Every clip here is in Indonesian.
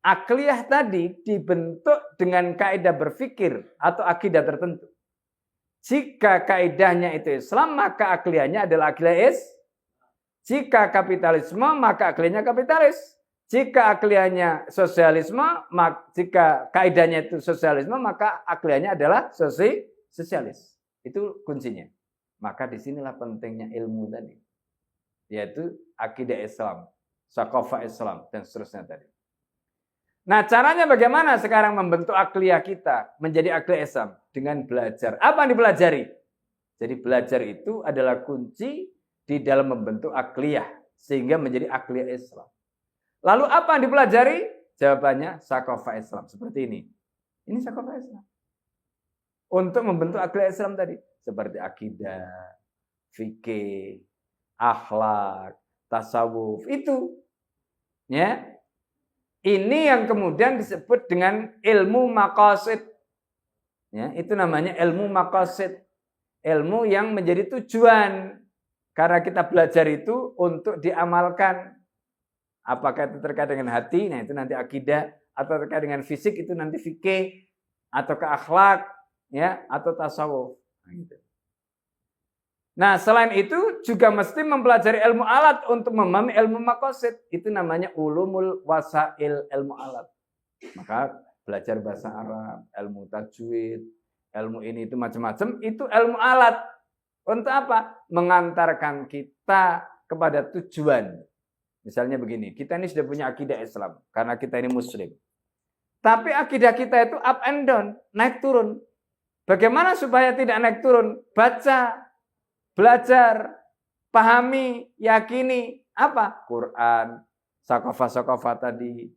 akliyah tadi dibentuk dengan kaidah berpikir atau akidah tertentu. Jika kaidahnya itu Islam, maka akliyahnya adalah akliyah Islam. Jika kapitalisme, maka akliyahnya kapitalis. Jika akliyahnya sosialisme, jika kaidahnya itu sosialisme, maka akliyahnya adalah sosialis. Itu kuncinya. Maka disinilah pentingnya ilmu tadi. Yaitu akidah Islam, sakofah Islam, dan seterusnya tadi. Nah, caranya bagaimana sekarang membentuk akliyah kita menjadi akliyah Islam? Dengan belajar. Apa yang dipelajari? Jadi belajar itu adalah kunci di dalam membentuk akliyah sehingga menjadi akliyah Islam. Lalu apa yang dipelajari? Jawabannya sakofah Islam. Seperti ini. Ini sakofah Islam. Untuk membentuk akliyah Islam tadi. Seperti akidah, fikih, akhlak, tasawuf. Itu. Ya. Ini yang kemudian disebut dengan ilmu maqasid. Ya, itu namanya ilmu maqasid. Ilmu yang menjadi tujuan. Karena kita belajar itu untuk diamalkan. Apakah itu terkait dengan hati, nah itu nanti akidah. Atau terkait dengan fisik, itu nanti fikih. Atau ke akhlak, ya, atau tasawuf. Nah, selain itu juga mesti mempelajari ilmu alat untuk memahami ilmu maqasid. Itu namanya ulumul wasail, ilmu alat. Maka belajar bahasa Arab, ilmu tajwid, ilmu ini itu macam-macam, itu ilmu alat. Untuk apa? Mengantarkan kita kepada tujuan. Misalnya begini, kita ini sudah punya akidah Islam, karena kita ini muslim. Tapi akidah kita itu up and down, naik turun. Bagaimana supaya tidak naik turun? Baca, belajar, pahami, yakini. Apa? Quran, sakofah-sakofah tadi.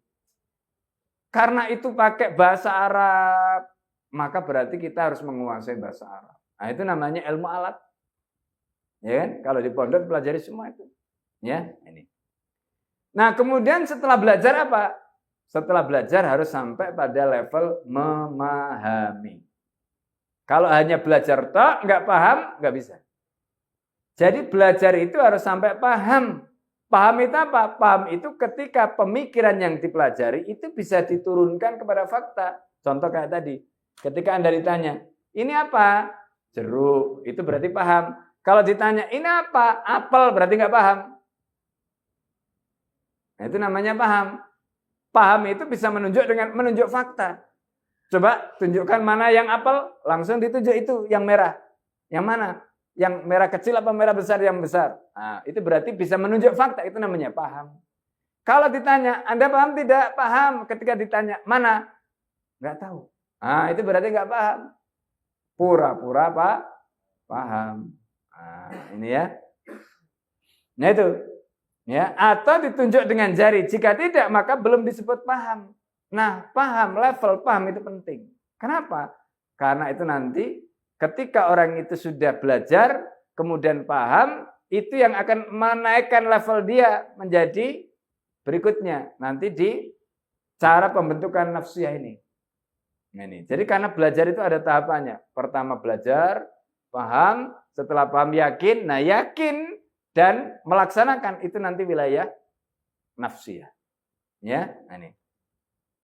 Karena itu pakai bahasa Arab, maka berarti kita harus menguasai bahasa Arab. Nah, itu namanya ilmu alat. Ya kan? Kalau di pondok pelajari semua itu. Ya, ini. Nah, kemudian setelah belajar apa? Setelah belajar harus sampai pada level memahami. Kalau hanya belajar tok, nggak paham, nggak bisa. Jadi belajar itu harus sampai paham. Paham itu apa? Paham itu ketika pemikiran yang dipelajari itu bisa diturunkan kepada fakta. Contoh kayak tadi. Ketika Anda ditanya, ini apa? Jeruk. Itu berarti paham. Kalau ditanya, ini apa? Apel, berarti nggak paham. Nah, itu namanya paham. Paham itu bisa menunjuk fakta. Coba tunjukkan mana yang apel, langsung ditunjuk itu yang merah. Yang mana? Yang merah kecil apa merah besar yang besar? Nah, itu berarti bisa menunjuk fakta, itu namanya paham. Kalau ditanya, Anda paham tidak? Paham. Ketika ditanya, mana? Nggak tahu. Nah, itu berarti nggak paham. Pura-pura paham. Nah, ini ya. Nah itu. Ya, atau ditunjuk dengan jari. Jika tidak, maka belum disebut paham. Nah, paham, level paham itu penting. Kenapa? Karena itu nanti ketika orang itu sudah belajar, kemudian paham, itu yang akan menaikkan level dia menjadi berikutnya. Nanti di cara pembentukan nafsiyah ini. Nah, ini. Jadi karena belajar itu ada tahapannya. Pertama belajar, paham, setelah paham yakin, nah yakin dan melaksanakan itu nanti wilayah nafsiyah. Ya, nah ini.